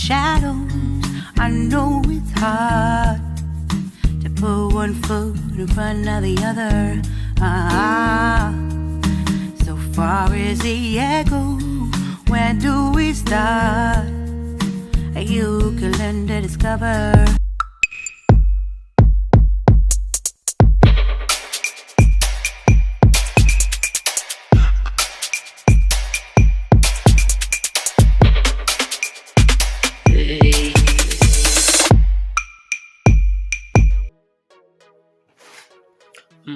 shadows. I know it's hard to put one foot in front of the other. So far as the echo, where do we start? You can learn to discover.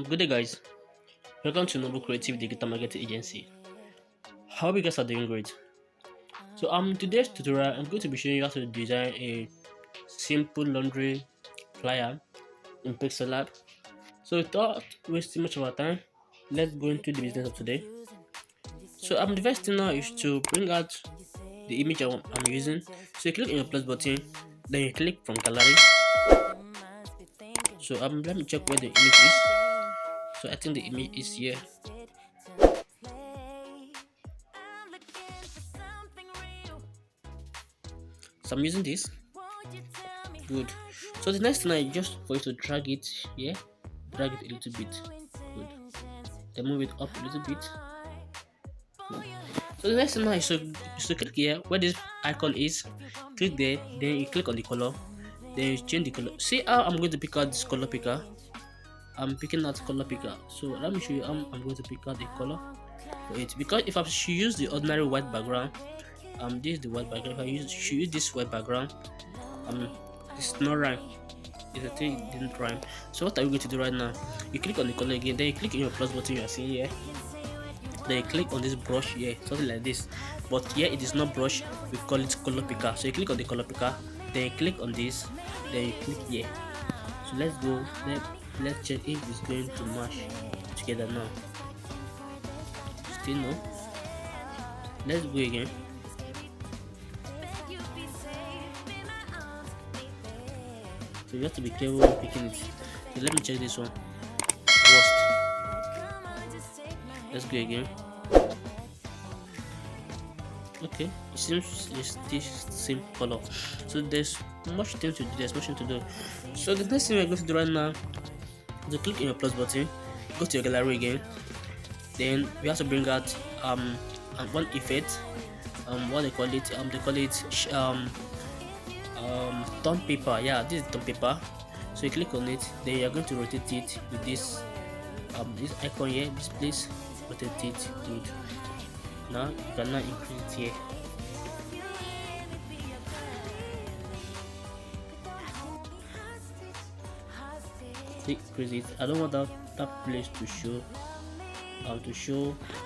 Good day, guys. Welcome to Noble Creative Digital Marketing Agency. I hope you guys are doing great. So, today's tutorial, I'm going to be showing you how to design a simple laundry flyer in Pixellab. So, without wasting much of our time, let's go into the business of today. So, the first thing now is to bring out the image I'm using. So, you click on your plus button, then you click from gallery. So, let me check where the image is. So I think the image is here. So I'm using this. Good. So the next thing is just for you to drag it here. Drag it a little bit. Good. Then move it up a little bit. Good. So the next thing is to click here where this icon is. Click there. Then you click on the color. Then you change the color. See how I'm going to pick out this color picker. I'm picking out color picker. So let me show you how I'm going to pick out the color for it. Because if I should use the ordinary white background, this is the white background. If I should use this white background, it's not rhyme. It's a thing it didn't rhyme. So what are we going to do right now? You click on the color again, then you click on your plus button you are seeing here. Then you click on this brush here, something like this. But here it is not brush, we call it color picker. So you click on the color picker, then you click on this, then you click here. So let's go. Let's check if it's going to match together now. Still no. Let's go again. So you have to be careful when picking it. So let me check this one. Worst. Let's go again. Okay, it seems it's this same color. So there's much thing to do. There's much thing to do. So the next thing we're going to do right now. So click on your plus button, go to your gallery again, then we have to bring out one effect, what they call it, tone paper. Yeah, this is tone paper. So you click on it, then you are going to rotate it with this icon here, this place. Rotate it. Good. Now you can now increase it here. Increase it. I don't want that place to show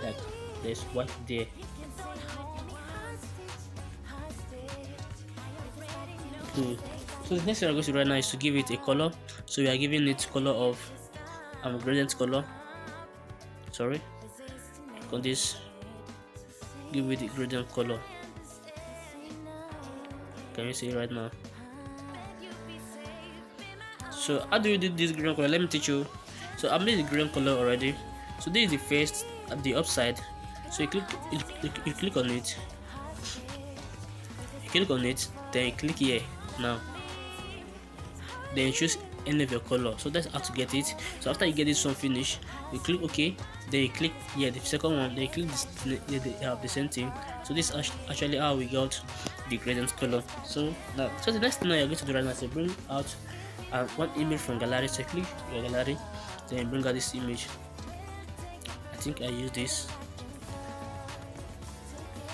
like there's white there. Good. So the next thing I'm going to do right now is to give it a color. So we are giving it color of gradient color. Sorry. On this, give it the gradient color. Can you see it right now? So how do you do this green color? Let me teach you. So I made the green color already. So this is the first at the upside. So you click on it. You click on it, then you click here now. Then you choose any of your color. So that's how to get it. So after you get this one finished, you click OK. Then you click here the second one. Then you click the same thing. So this is actually how we got the gradient color. So now, so the next thing you're going to do right now is to bring out one image from gallery. So click your gallery, then bring out this image. I think I use this.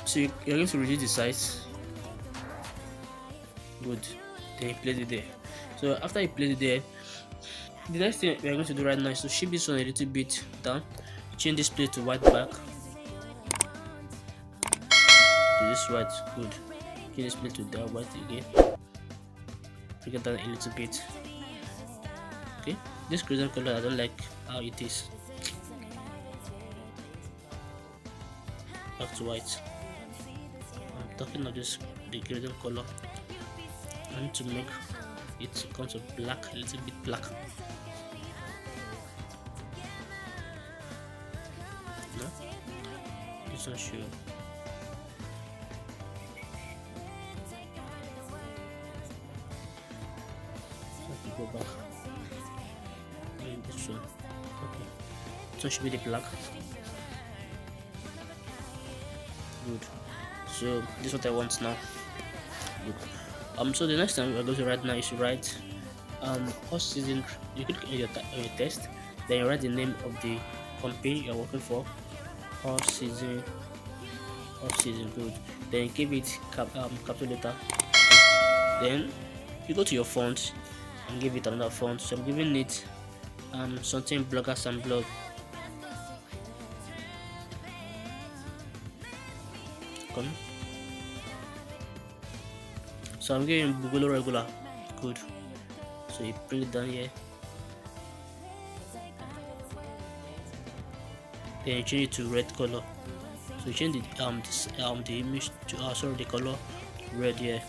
So you're going to reduce the size. Good. Then you place it there. So after you place it there, the next thing we are going to do right now is to shift this one a little bit down. Change this place to white back. To this white. Good. Change this place to that white again. Bring it down a little bit. Okay, this gradient color I don't like how it is. Back to white. I'm talking of this the gradient color. I need to make it come to black, a little bit black. No, this one should. go back. This one. Okay. This one should be the black. Good. So this is what I want now. Good. So the next time we're going to write now is to write first season. You click on your text, then you write the name of the company you're working for. First season. Good. Then give it capital letter. Then you go to your font and give it another font. So I'm giving it something bloggers and blog. Come. So I'm giving Google regular. Good. So you bring it down here. Then you change it to red color. So you change the image to the color red here.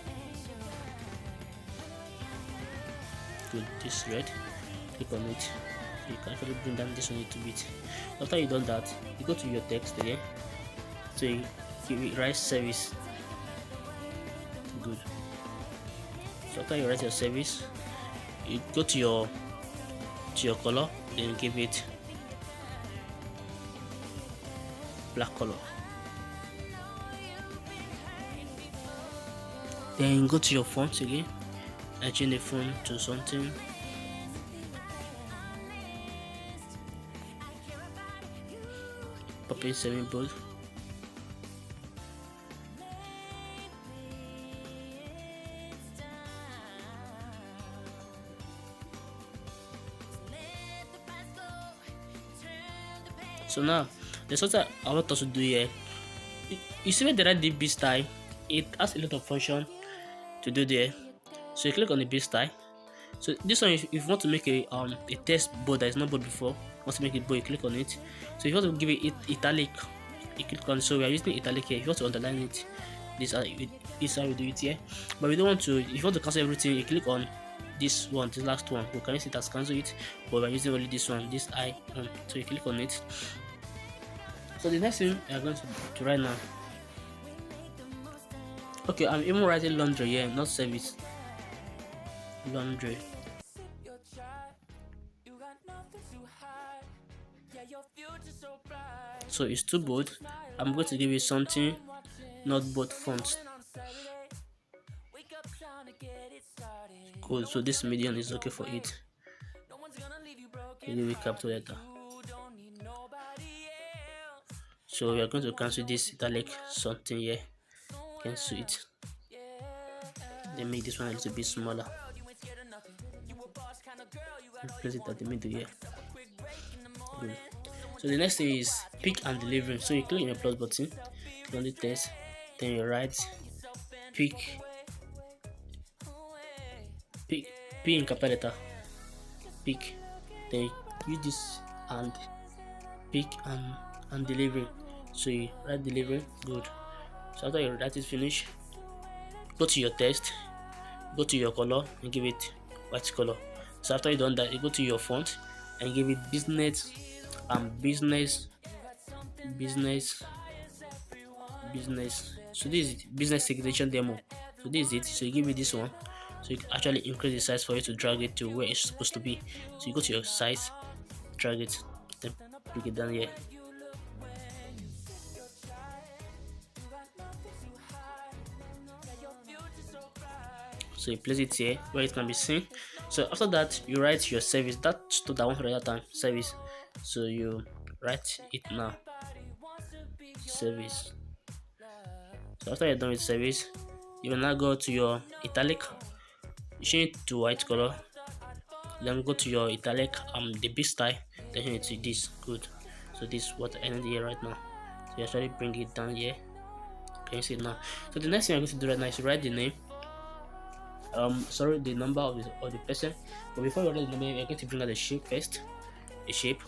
Good. This red. Click on it. You can actually bring down this one a little bit. After you done that, you go to your text again. So you write service. Good. So after you write your service, you go to your color, then give it black color. Then go to your font again and change the font to something. Pop in 7 bold. So now there's something I want us to do here. You see where the right B style, it has a lot of function to do there. So you click on the B style. So this one, if you want to make a text bold that is not bold before, want to make it bold, you click on it. So if you want to give it italic, you click on. So we are using italic here. If you want to underline it, this is how we do it here. But we don't want to. If you want to cancel everything, you click on this one, the last one. You can see it as cancel it, but we're using only this one, this I. So you click on it. So the next thing we are going to write now. Okay, I'm even writing laundry here, not service. Laundry. So it's too bold. I'm going to give you something not bold font. Cool. So this medium is okay for it. Give it capital letter. So we are going to cancel this italic something here. Cancel it. Then make this one a little bit smaller. And place it at the middle here. Good. So the next thing is pick and delivery. So you click on your plus button, click on the text, then you write pick in capital letter. Pick. Then you use this and pick and delivery. So you write delivery. Good. So after you write it finish, go to your text, go to your color and give it white color. So after you done that, you go to your font and give it business and business. So this is business segmentation demo. So this is it. So you give it this one. So you can actually increase the size for you to drag it to where it's supposed to be. So you go to your size, drag it, then bring it down here. So you place it here where it can be seen. So after that, you write your service. That stood at 100 time service. So you write it now. Service. So after you're done with service, you will now go to your italic. You change it to white color. Then go to your italic the B style. Then change it to this. Good. So this is what I ended here right now. So you actually bring it down here. Can you see it now? So the next thing I'm going to do right now is write the name. The number of the person. But before you write the name, you're going to bring out the shape first. The shape.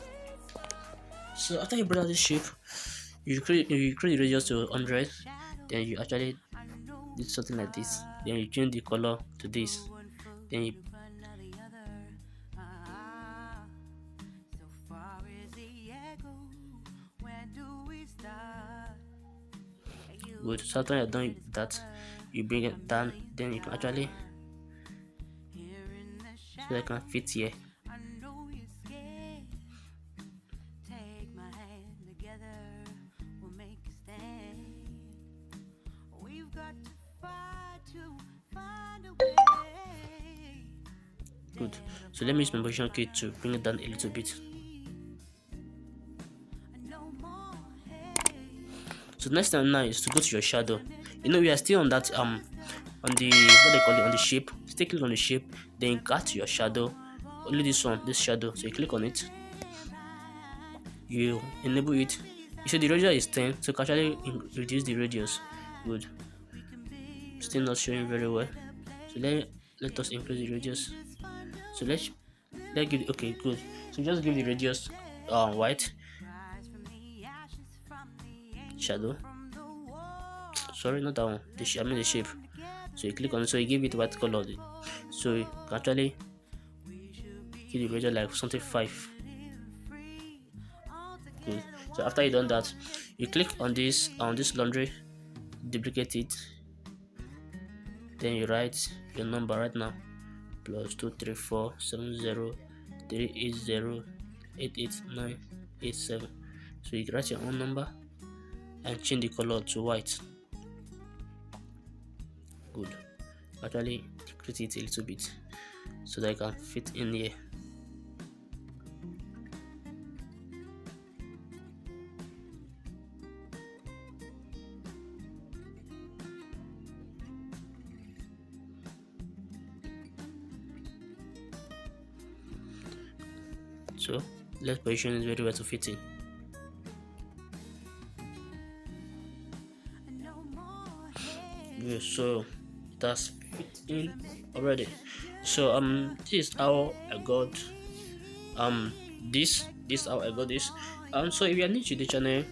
So after you bring out the shape, you create the radius to 100. Then you actually do something like this. Then you change the color to this. Then you good. So after you're done with that, you bring it down. Then you can actually so that I can fit here. I know you're scared. Take my hand together, we'll make a stand. We've got to fight to find a way. Good. So let me use my position key to bring it down a little bit. No more hate. So the next thing now is to go to your shadow. You know, we are still on that on the what they call it, on the shape. Still click on the shape, then you go to your shadow. Only this one, this shadow. So you click on it, you enable it. You see the radius is 10, so you can actually reduce the radius. Good. Still not showing very well. So let us increase the radius. So let's give, okay, good. So just give the radius white shadow. Sorry, not that one. I mean the shape. So you click on it, so you give it white color. So you can actually give the radius like something 5. Good. So after you done that, you click on this laundry, duplicate it, then you write your number right now, +2347038088987. So you write your own number and change the color to white. Good. Actually decrease it a little bit so that I can fit in here. So let's position it very well to fit in. Yeah, so it has fit in already. So this is how I got this how I got this. So if you are new to the channel,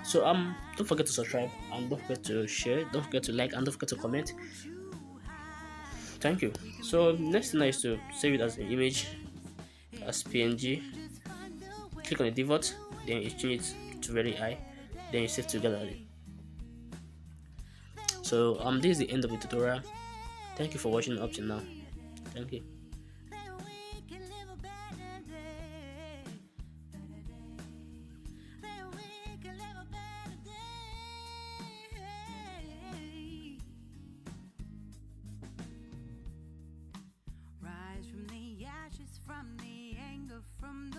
so don't forget to subscribe, and don't forget to share, don't forget to like, and don't forget to comment. Thank you. So next thing is to save it as an image, as PNG. Click on the default, then you change it to very high, then you save to gallery. So this is the end of the tutorial. Thank you for watching up to now. Thank you. Rise from the ashes, from the anger, from the